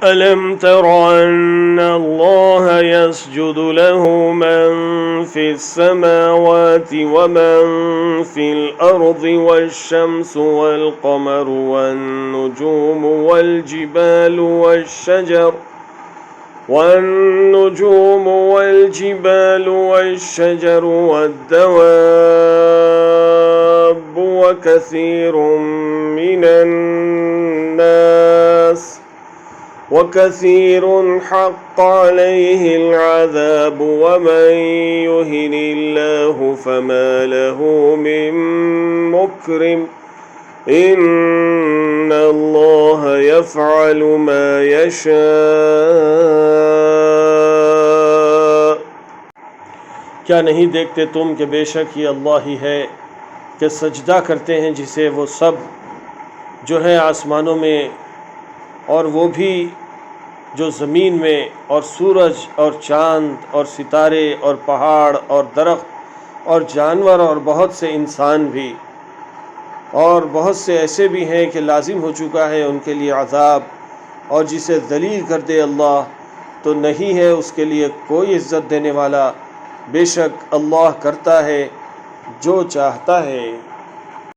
अलम तरा अन्नल्लाह यस्जुदु लहु मन फिस समावाति व मन फिल अर्दि वश्शम्सु वल क़मरु वन नुजूमु वल जिबालु वश्शजरु वद्दवाब्बु वकसीरुम मिनन्नास वकसीरुन हक़्क़ अलैहिल अज़ाब वमन युहिनिल्लाहु फमा लहु मिन मुक्रिम इन्नल्लाह यफ़अलु मा यशा। क्या नहीं देखते तुम कि बेशक ही अल्लाह ही है कि सजदा करते हैं जिसे वो सब जो है आसमानों में, और वो भी जो ज़मीन में, और सूरज और चाँद और सितारे और पहाड़ और दरख्त और जानवर और बहुत से इंसान भी, और बहुत से ऐसे भी हैं कि लाजिम हो चुका है उनके लिए अज़ाब, और जिसे ज़लील कर दे अल्लाह तो नहीं है उसके लिए कोई इज़्ज़त देने वाला। बेशक अल्लाह करता है जो चाहता है।